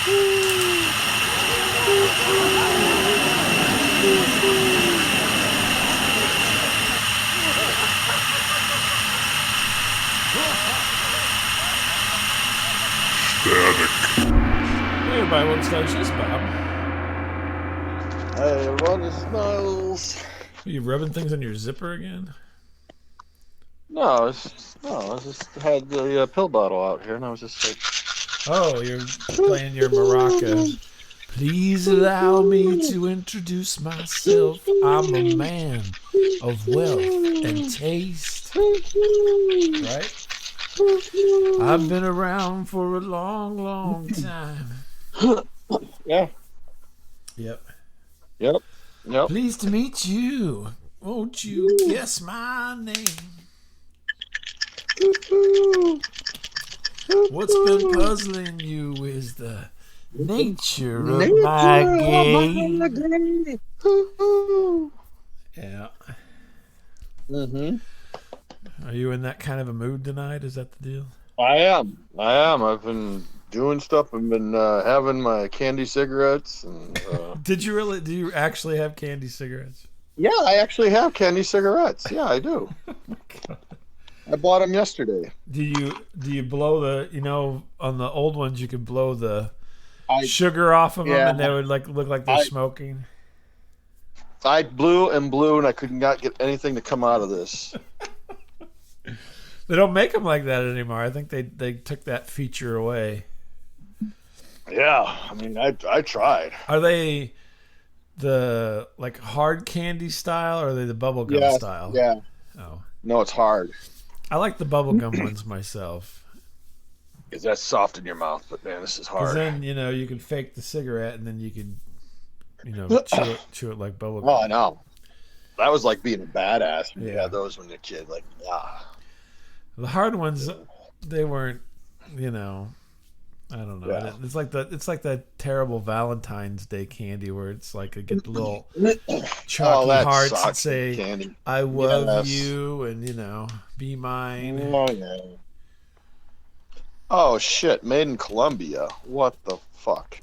Hey everybody, welcome to Star Shows, Bob. Hey, everyone, it's Miles. Are you rubbing things on your zipper again? No, I just had the pill bottle out here, and I was just like, Oh, you're playing your maraca. Please allow me to introduce myself. I'm a man of wealth and taste. Right? I've been around for a long, long time. yeah, Yep. yep. Pleased to meet you. Won't you guess my name? What's been puzzling you is the nature of my game. Yeah. Mm-hmm. Are you in that kind of a mood tonight? Is that the deal? I am. I've been doing stuff. I've been having my candy cigarettes, and Did you really? Do you actually have candy cigarettes? yeah, I actually have candy cigarettes. Yeah, I do. I bought them yesterday. Do you blow the on the old ones you could blow the I sugar off of them yeah. and they would look like they're smoking? I blew and blew, and I could not get anything to come out of this. They don't make them like that anymore. I think they took that feature away. Yeah, I mean, I tried. Are they the like hard candy style or are they the bubble gum style? Yeah. Oh. No, it's hard. I like the bubble gum ones myself. Because that's soft in your mouth, but man, this is Because hard. then, you can fake the cigarette and then you could, chew it like bubble gum. Oh, I know. That was like being a badass when you Yeah. had those when you're a kid. Like, The hard ones, they weren't, I don't know. Yeah. It's like that terrible Valentine's Day candy where it's like I get the little chalky that hearts that sucks, say candy. "I love Yes. you" and be mine. Oh, yeah. Oh, shit. Made in Colombia. What the fuck?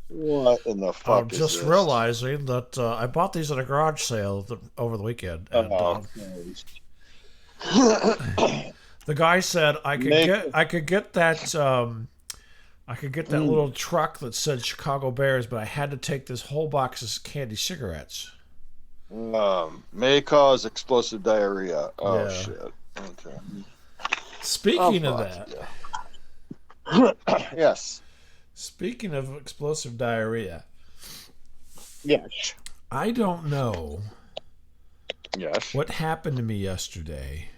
What in the fuck I'm is just this? realizing that I bought these at a garage sale over the weekend. And, the guy said I could get that little truck that said Chicago Bears, but I had to take this whole box of candy cigarettes. May cause explosive diarrhea. Oh, Yeah. shit. Okay. Speaking of fuck, that, Yes. speaking of explosive diarrhea, Yes. I don't know Yes. what happened to me yesterday.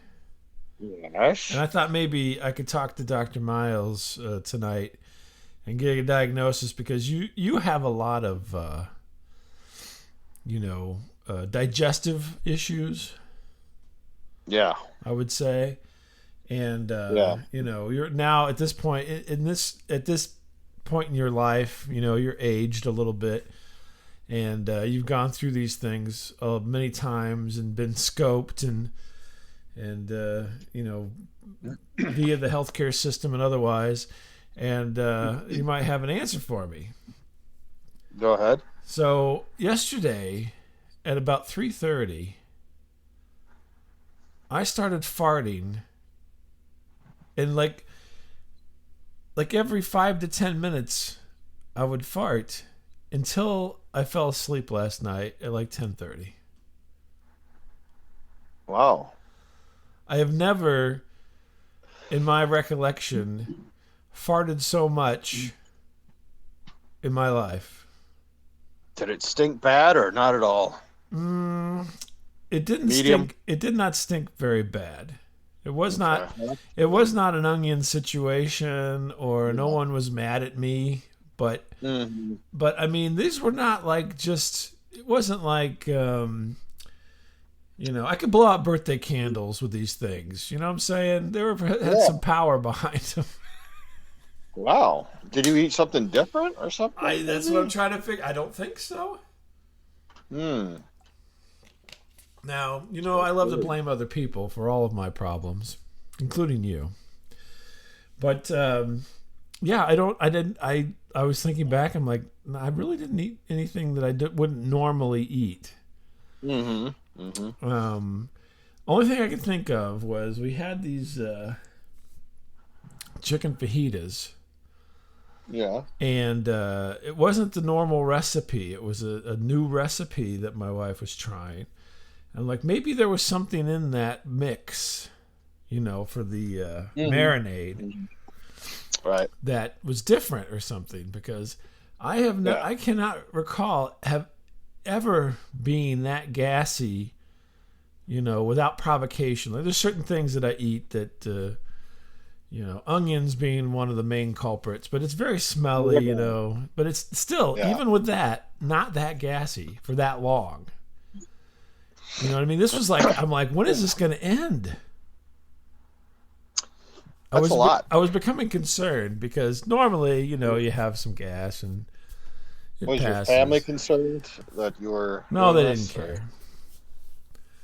Yes. And I thought maybe I could talk to Dr. Miles tonight and get a diagnosis because you have a lot of, digestive issues, Yeah. I would say. And, Yeah. you're now at this point, at this point in your life, you're aged a little bit. And you've gone through these things many times and been scoped and via the healthcare system and otherwise, and you might have an answer for me. Go ahead. So yesterday at about 3:30, I started farting, and like every 5 to 10 minutes, I would fart until I fell asleep last night at like 10:30. Wow. I have never, in my recollection, farted so much in my life. Did it stink bad or not at all? It didn't Medium? stink. It did not stink very bad. It was not. It was not an onion situation, or no one was mad at me. But I mean, these were not like just. It wasn't like. I could blow out birthday candles with these things. You know what I'm saying? They had some power behind them. Wow. Did you eat something different or something? That's what I'm trying to figure. I don't think so. Now, I love to blame other people for all of my problems, including you. But yeah, I was thinking back. I'm like, "No, I really didn't eat anything that wouldn't normally eat. Mm-hmm. Mm-hmm. Only thing I could think of was we had these chicken fajitas, Yeah. and it wasn't the normal recipe. It was a new recipe that my wife was trying. And like maybe there was something in that mix, for the marinade Right. that was different or something, because I cannot recall have ever being that gassy, without provocation. Like, there's certain things that I eat that onions being one of the main culprits, but it's very smelly, but it's still, even with that, not that gassy for that long. You know what I mean? This was like, I'm like, when is this going to end? That's a lot. I was becoming concerned because normally, you have some gas and it Was passes. your family concerned that you were? No, they didn't care.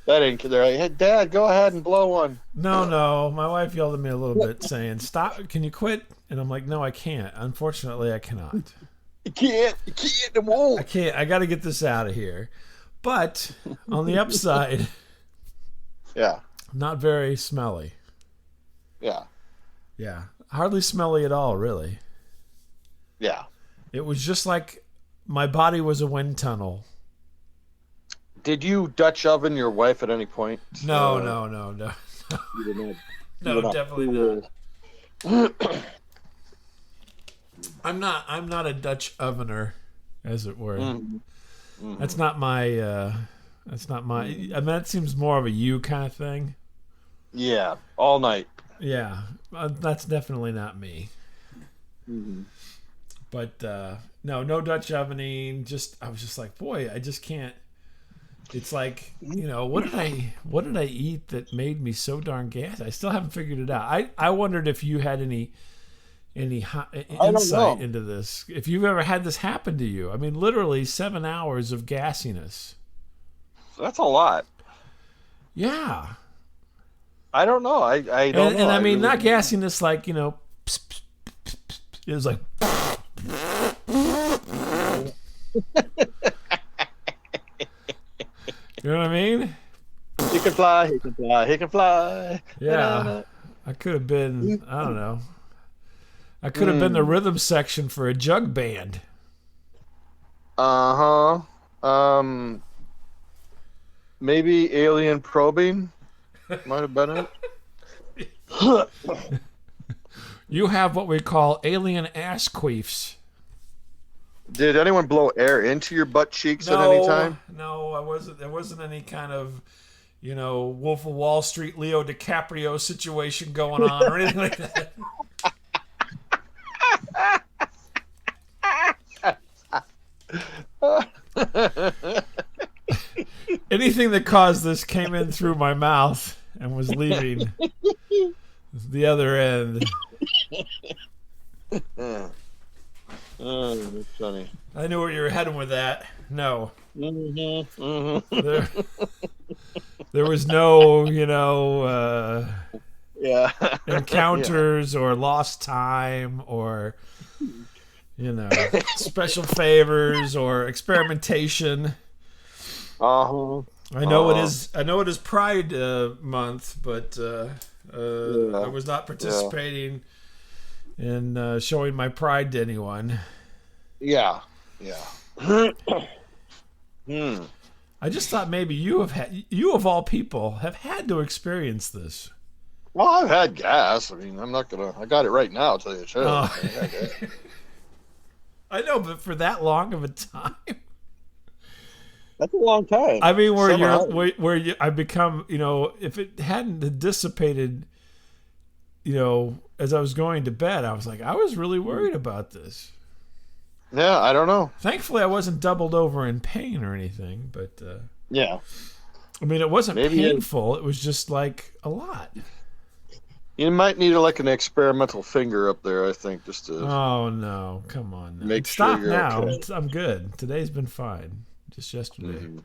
They didn't care. They're like, "Hey, Dad, go ahead and blow one." No. My wife yelled at me a little bit, saying, "Stop! Can you quit?" And I'm like, "No, I can't. Unfortunately, I cannot. You can't. It won't. I can't. I got to get this out of here." But on the upside, Yeah. not very smelly. Yeah. Yeah, hardly smelly at all, really. Yeah. It was just like my body was a wind tunnel. Did you Dutch oven your wife at any point? No. You did not. No, definitely not. I'm not a Dutch ovener, as it were. Mm-hmm. Mm-hmm. That's not my. I mean, that seems more of a you kind of thing. Yeah, all night. Yeah, that's definitely not me. Mm-hmm. But no Dutch ovening. I was just like, boy, I just can't. It's like, what did I eat that made me so darn gassy? I still haven't figured it out. I wondered if you had any insight into this. If you've ever had this happen to you. I mean, literally 7 hours of gassiness. That's a lot. Yeah. I don't know. I don't know. And I mean, really not gassiness like, pss, pss, pss, pss. It was like... You know what I mean? He can fly, he can fly, he can fly. Yeah. I could have been, I don't know. I could have been the rhythm section for a jug band. Uh-huh. Maybe alien probing might have been it. You have what we call alien ass queefs. Did anyone blow air into your butt cheeks at any time? No, I wasn't. There wasn't any kind of, Wolf of Wall Street, Leo DiCaprio situation going on or anything like that. Anything that caused this came in through my mouth and was leaving the other end. Oh, that's funny. I knew where you were heading with that. No. Mm-hmm. Mm-hmm. There was no, Yeah. encounters or lost time or, special favors or experimentation. Uh-huh. I know it is. I know it is Pride Month, but I was not participating in showing my pride to anyone. Yeah. I just thought maybe you of all people have had to experience this. Well, I've had gas. I mean, I got it right now, I'll tell you the truth. Oh. I know, but for that long of a time. That's a long time. I mean, I become, if it hadn't dissipated, as I was going to bed, I was like, I was really worried about this. Yeah, I don't know. Thankfully, I wasn't doubled over in pain or anything, but yeah. I mean, it wasn't painful. It was just like a lot. You might need like an experimental finger up there, I think, just to. Oh no! Come on! Now. Stop sure now. Okay. I'm good. Today's been fine. Just yesterday. Mm-hmm.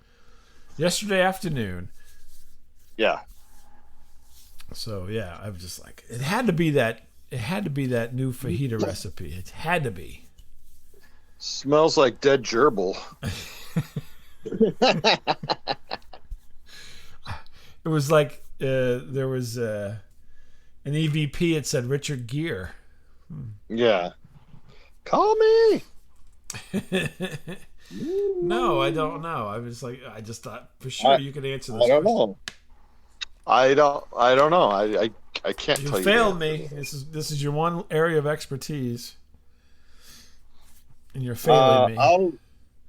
Yesterday afternoon. Yeah. So yeah, I was just like, it had to be that It had to be that new fajita recipe. It had to be. Smells like dead gerbil. It was like there was an EVP. It said Richard Gere. Yeah. Call me. No, I don't know. I just thought for sure you could answer this. I don't question. know. I don't know. I can't You tell you. failed me. This is your one area of expertise, and you're failing me.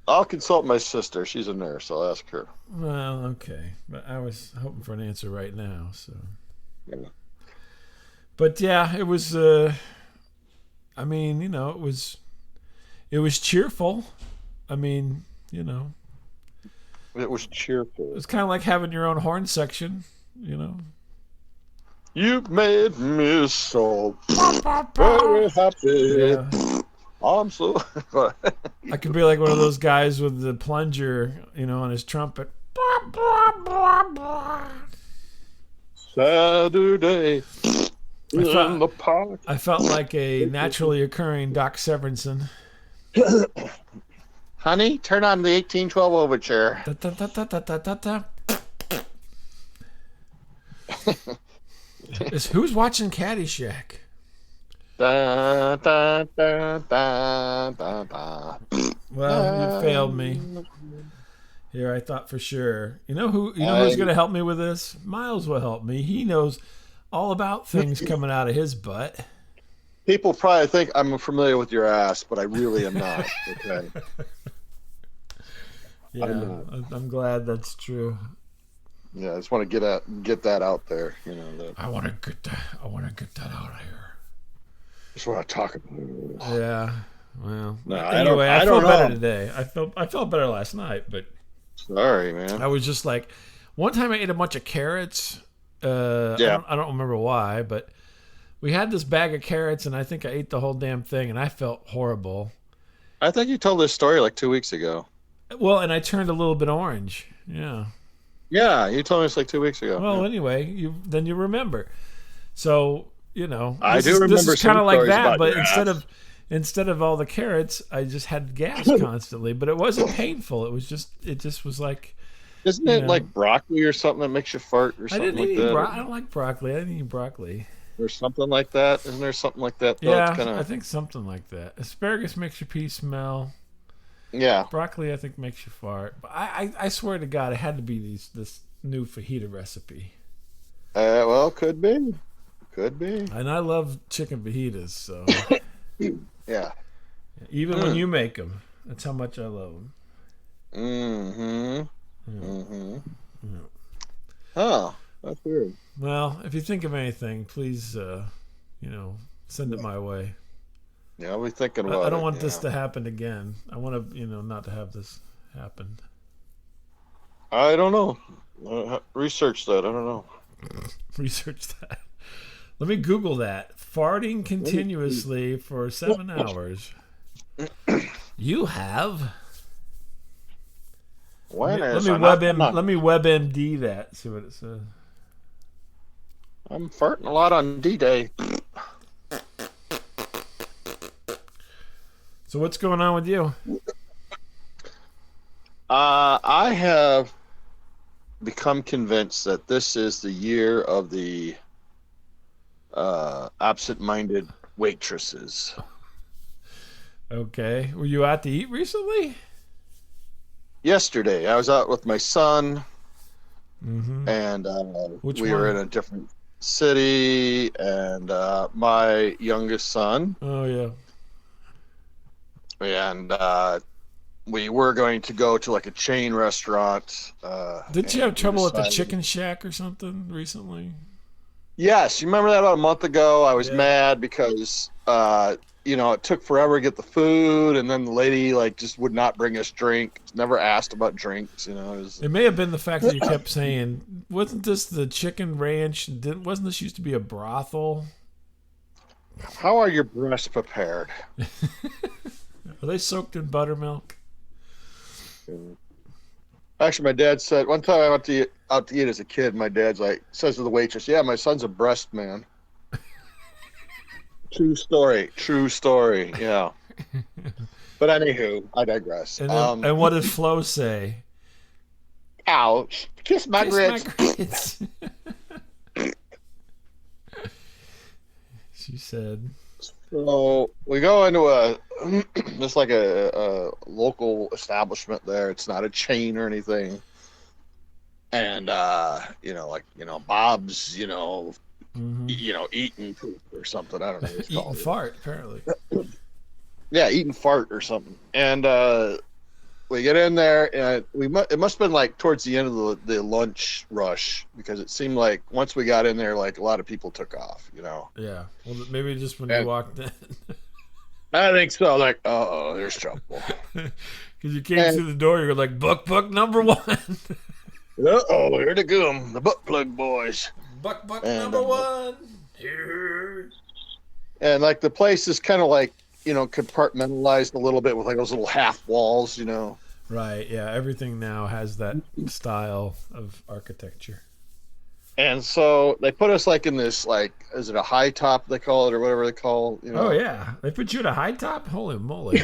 I'll consult my sister. She's a nurse. I'll ask her. Well, okay, but I was hoping for an answer right now. So, Yeah. but yeah, it was. I mean, it was cheerful. I mean, It was cheerful. it's kind of like having your own horn section. You made me so very happy. Yeah. I'm so. I could be like one of those guys with the plunger, on his trumpet. Saturday in the park. I felt like a naturally occurring Doc Severinsen. Honey, turn on the 1812 overture. Da, da, da, da, da, da, da. Who's watching Caddyshack? Da, da, da, da, da, da. Well, you failed me. Here, I thought for sure. Who's going to help me with this? Miles will help me. He knows all about things coming out of his butt. People probably think I'm familiar with your ass, but I really am not. Okay. Yeah, I'm glad that's true. Yeah, I just want to get that out there. I want to get that out of here. Just want to talk about it. Yeah. Well. No, anyway, I felt better today. I felt better last night, but sorry, man. I was just like, one time I ate a bunch of carrots. Yeah. I don't remember why, but we had this bag of carrots, and I think I ate the whole damn thing, and I felt horrible. I think you told this story like 2 weeks ago. Well, and I turned a little bit orange. Yeah. Yeah, you told me this like 2 weeks ago. Well, Yeah. anyway, you remember. So, I do remember this is kind of some like stories that, about but your instead of all the carrots, I just had gas constantly. But it wasn't painful. It just was like. Isn't it like broccoli or something that makes you fart or I something didn't like eat that? I don't like broccoli. I didn't eat broccoli. Or something like that? Isn't there something like that? Though? Yeah, It's kinda... I think something like that. Asparagus makes your pee smell. Yeah. Broccoli, I think, makes you fart. But I swear to God, it had to be this new fajita recipe. Well, could be. Could be. And I love chicken fajitas, so. Yeah. Even when you make them, that's how much I love them. Mm-hmm. Yeah. Mm-hmm. Yeah. Oh, that's weird. Well, if you think of anything, please, send it my way. Yeah, I'll be thinking about it. I don't want this to happen again. I want to, not to have this happen. I don't know. Research that. I don't know. Research that. Let me Google that. Farting continuously for 7 hours. You have. When Let is me I'm let me WebMD that. See what it says. I'm farting a lot on D-Day. So what's going on with you? I have become convinced that this is the year of the absent-minded waitresses. Okay. Were you out to eat recently? Yesterday, I was out with my son, Mm-hmm. and Which we one? were in a different city, and my youngest son, Oh, yeah. and we were going to go to like a chain restaurant. Didn't you have and we trouble at the decided- Chicken Shack or something recently? Yes, you remember that about a month ago? I was Yeah. mad because it took forever to get the food, and then the lady just would not bring us drinks. Never asked about drinks. It was, It may have been the fact that you kept saying, wasn't this the Chicken Ranch? Wasn't this used to be a brothel? how are your breasts prepared? Are they soaked in buttermilk? Actually, my dad said one time I went out to eat as a kid. My dad's says to the waitress, "Yeah, my son's a breast man." True story. True story. Yeah. But anywho, I digress. And then, and what did Flo say? Ouch. Kiss my Kiss my grits. grits. She said. So we go into a just like a local establishment there. It's not a chain or anything. And Bob's, eating poop or something. I don't know what it's Eating called. fart, apparently. Yeah, eating fart or something. And we get in there, and it must have been like towards the end of the lunch rush, because it seemed like once we got in there, like a lot of people took off. Yeah. Well, maybe just when And- you walked in. I think so. Like, oh, there's trouble. Because you came through the door, you're like, Buck number 1. Uh-oh, here they come, the butt plug boys. Buck And, number 1. Here. And like the place is kind of like, compartmentalized a little bit with like those little half walls, Right, yeah. Everything now has that style of architecture. And so they put us like in this, like, is it a high top they call it or whatever they call, Oh, yeah. They put you at a high top? Holy moly.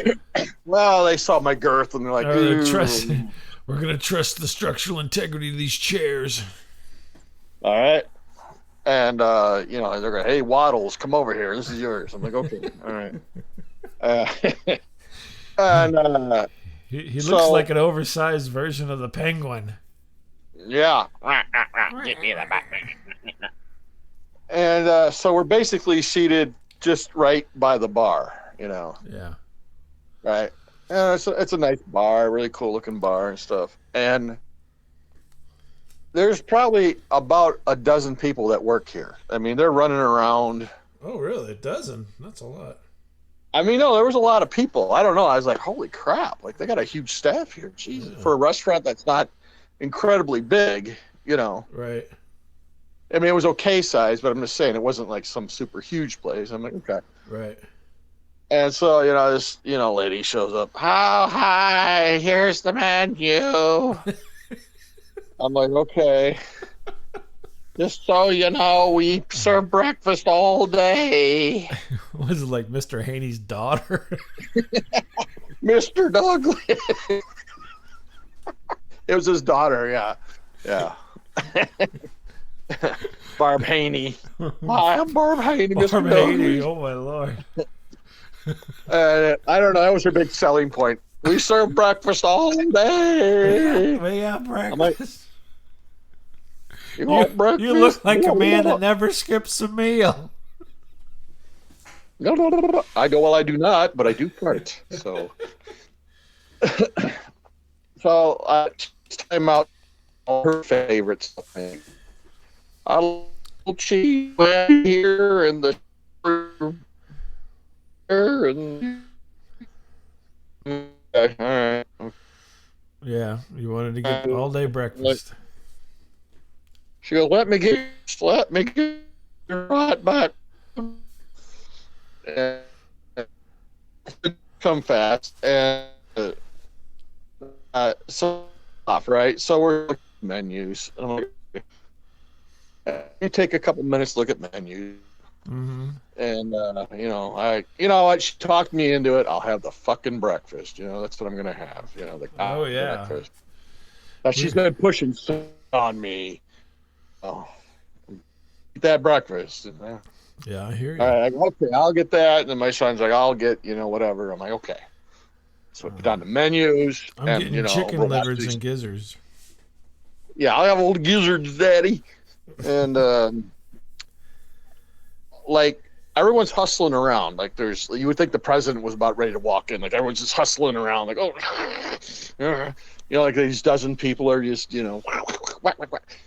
Well, they saw my girth and they're like, "Ooh." We're going to trust the structural integrity of these chairs. All right. And, they're going, hey, Waddles, come over here. This is yours. I'm like, okay. All right. And He looks So- like an oversized version of the penguin. yeah. And so we're basically seated just right by the bar, Yeah. right? And it's a nice bar, really cool looking bar and stuff. And there's probably about a dozen people that work here. I mean, they're running around. Oh, really? A dozen? That's a lot. I mean, no, there was a lot of people. I don't know. I was like, holy crap. Like, they got a huge staff here. Jesus. Yeah. For a restaurant that's not incredibly big, Right. I mean, it was okay size, but I'm just saying it wasn't like some super huge place. I'm like, okay. Right. And so, this, lady shows up. Oh, hi, here's the menu. I'm like, okay. Just so you know, we serve breakfast all day. Was it like Mr. Haney's daughter? Mr. Douglas. It was his daughter, yeah. Yeah. Barb Haney. Hi, I'm Barb Haney, Mr. Barb Haney. Douglas. Oh, my Lord. I don't know. That was her big selling point. We serve breakfast all day. We have like, breakfast. You want breakfast? You look like a man No. that never skips a meal. No. I go, well, I do not, but I do fart. So, time out all her favorites. I love cheese here and the and okay, all right. Yeah, you wanted to get all day breakfast. She goes, let me get right back. And come fast and so off, right? So we're looking at menus. And I'm like, you take a couple minutes to look at menus. Mm-hmm. And what? She talked me into it. I'll have the fucking breakfast. That's what I'm gonna have. Oh, yeah. Breakfast. But she's been pushing on me. Oh, eat that breakfast. Yeah, I hear you. All right, I go, okay, I'll get that. And then my son's like, I'll get, whatever. I'm like, okay. So we put down the menus. I'm and, getting chicken we'll watch livers these- and gizzards. Yeah, I'll have old gizzards, daddy. And like everyone's hustling around. Like you would think the president was about ready to walk in. Like everyone's just hustling around. Like, oh, like these dozen people are just, whack, whack, whack.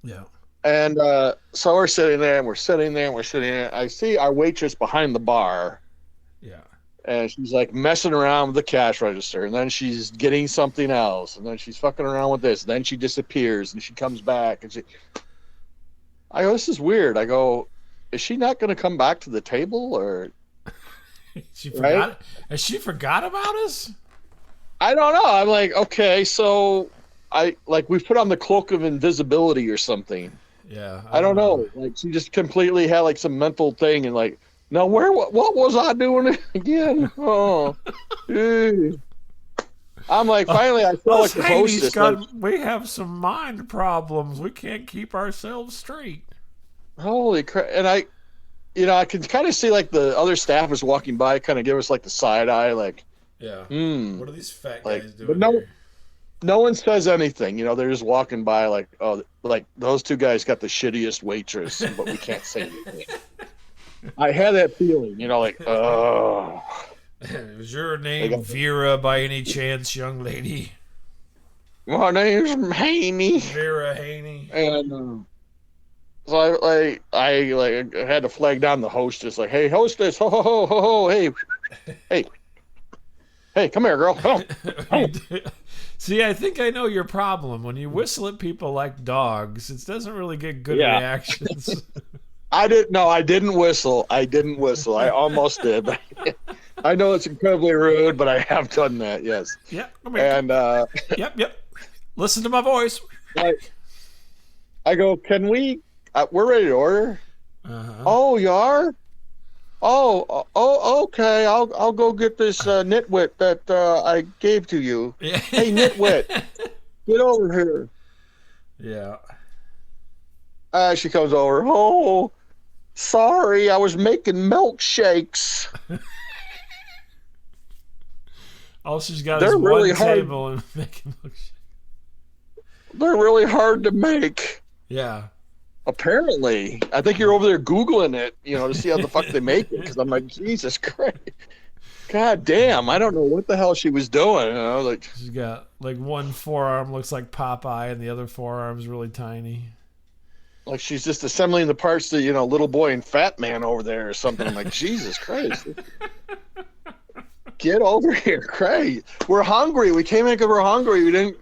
Yeah. And so we're sitting there. I see our waitress behind the bar. Yeah. And she's like messing around with the cash register, and then she's getting something else, and then she's fucking around with this, and then she disappears, and she comes back, and I go, this is weird. I go, is she not going to come back to the table, or She forgot. Has she forgot about us? I don't know. I'm like, okay, so we've put on the cloak of invisibility or something. Yeah. I don't know. Like she just completely had like some mental thing, and like Now, what was I doing again? Oh, eh. I'm like, finally, I feel like Us the Haney's hostess. got, we have some mind problems. We can't keep ourselves straight. Holy crap! And I can kind of see like the other staff is walking by, kind of give us like the side eye, like, Yeah. hmm. What are these fat Like, guys doing but no, here? no one says anything. They're just walking by, like, oh, like those two guys got the shittiest waitress, but we can't say anything. I had that feeling, like, oh. Is your name Vera by any chance, young lady? My name's Haney. Vera Haney. And so I had to flag down the hostess, like, hey, hostess, ho, ho, ho, ho, ho, hey, come here, girl, come on. See, I think I know your problem. When you whistle at people like dogs, it doesn't really get good reactions. I didn't whistle. I almost did. I know it's incredibly rude, but I have done that, yes. Yep, come here. And Yep. Listen to my voice. I go, can we? We're ready to order. Uh-huh. Oh, you are? Oh, okay. I'll go get this nitwit that I gave to you. Yeah. Hey, nitwit, get over here. Yeah. She comes over. Oh, sorry, I was making milkshakes. All she's got They're is really one hard. table and making milkshake. They're really hard to make. Yeah. Apparently, I think you're over there Googling it, to see how the fuck they make it. Because I'm like, Jesus Christ, God damn, I don't know what the hell she was doing. Like She's got like one forearm looks like Popeye, and the other forearm's really tiny. like she's just assembling the parts to, little boy and fat man over there or something. I'm like, Jesus Christ, get over here, Craig. We're hungry. We came in because we're hungry. We didn't,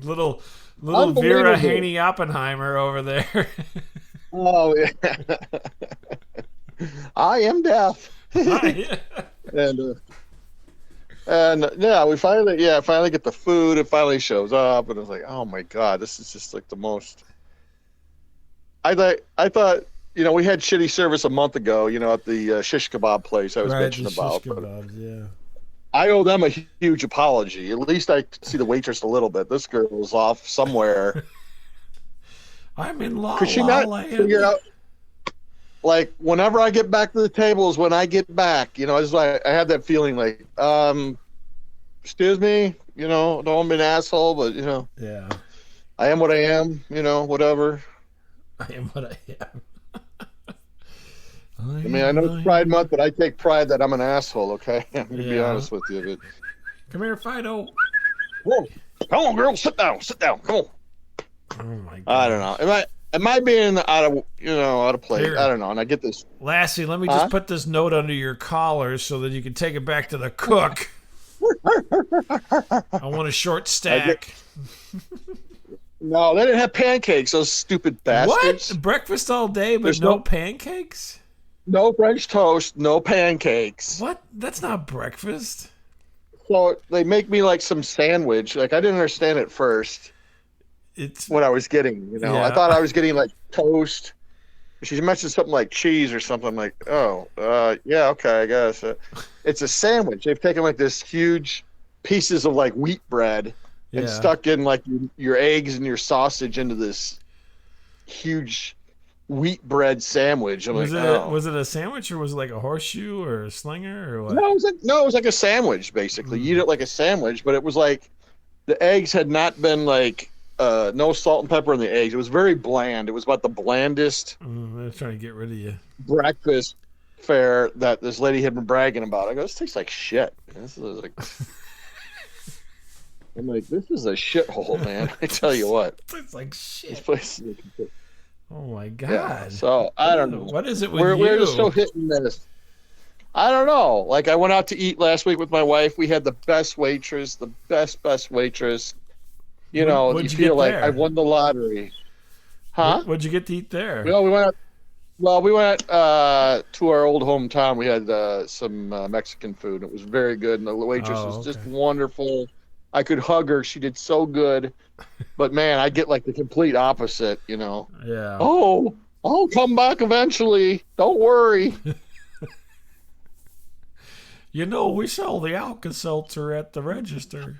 little Vera Haney Oppenheimer over there. Oh yeah. I am deaf. And yeah, we finally get the food. It finally shows up, and it's like, oh my god, this is just like the most. I thought we had shitty service a month ago, at the shish kebab place I was bitching about. Shish kebabs, yeah. I owe them a huge apology. At least I could see the waitress a little bit. This girl was off somewhere. I'm in La Could she La not Land. figure out? Like, whenever I get back to the tables, when I get back, it's like I had that feeling like, excuse me, don't want to be an asshole, but Yeah. I am what I am, whatever. I am what I am. I mean, I know it's Pride Month, but I take pride that I'm an asshole, okay? I'm going to be honest with you. But... Come here, Fido. Whoa. Come on, girl. Sit down. Come on. Oh, my God. I don't know. Am I being out of place? Here. I don't know. And I get this. Lassie, let me just put this note under your collar so that you can take it back to the cook. I want a short stack. No, they didn't have pancakes, those stupid bastards. What? Breakfast all day, but There's no no- pancakes? No French toast, no pancakes. What? That's not breakfast. So they make me like some sandwich. Like, I didn't understand at first It's what I was getting. Yeah. I thought I was getting like toast. She mentioned something like cheese or something. I'm like, yeah, okay, I guess. It's a sandwich. They've taken like this huge pieces of like wheat bread and stuck in like your eggs and your sausage into this huge wheat bread sandwich. I'm was like, it was it a sandwich or was it like a horseshoe or a slinger or what? No, it was like a sandwich basically. You eat it like a sandwich, but it was like the eggs had not been like no salt and pepper in the eggs. It was very bland. It was about the blandest They're trying to get rid of you. breakfast fare that this lady had been bragging about. I go, this tastes like shit. This is like, I'm like, this is a shithole, man. I tell you what. It's like This shit. place is Oh my God. yeah. So I don't know. What is it with We're you? just so hit and miss. I don't know. Like, I went out to eat last week with my wife. We had the best waitress, the best waitress. You know, What'd you you feel get like there? I won the lottery. Huh? What'd you get to eat there? Well, we went to our old hometown. We had some Mexican food. It was very good, and the waitress was just wonderful. I could hug her. She did so good. But man, I get like the complete opposite. Yeah. Oh, I'll come back eventually. Don't worry. You know, we sell the Alka-Seltzer at the register.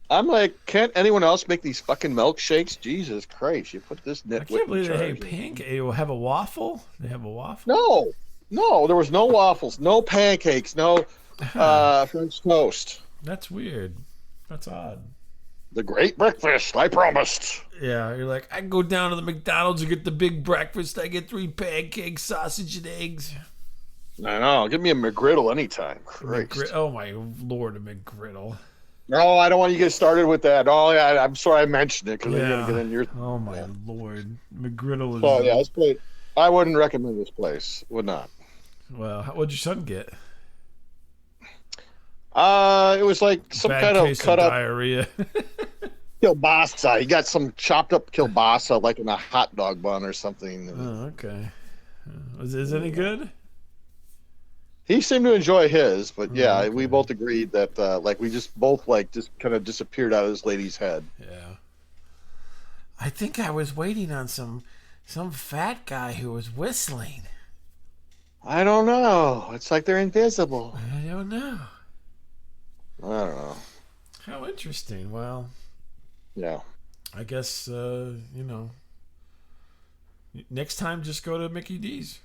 I'm like, can't anyone else make these fucking milkshakes? Jesus Christ! You put this nitwit I can't believe in they have charge. They will have a waffle. They have a waffle. No, no, there was no waffles, no pancakes, no Huh. French toast. That's weird. That's odd. The great breakfast, I promised. Yeah, you're like, I can go down to the McDonald's and get the big breakfast. I get 3 pancakes, sausage, and eggs. I know. Give me a McGriddle anytime. Christ. Oh my lord, a McGriddle. No, I don't want you to get started with that. Oh, yeah, I'm sorry I mentioned it because you're Yeah. gonna get in your. Oh my lord, McGriddle is. Oh yeah, this place. I wouldn't recommend this place. Would not. Well, what'd your son get? It was like some Bad kind of case cut of up diarrhea. kielbasa. He got some chopped up kielbasa, like in a hot dog bun or something. Oh, okay. Is it any good? He seemed to enjoy his, but yeah, okay. we both agreed that like we just both like just kind of disappeared out of this lady's head. Yeah. I think I was waiting on some fat guy who was whistling. I don't know. It's like they're invisible. I don't know. I don't know. How interesting. Well, Yeah. I guess next time just go to Mickey D's.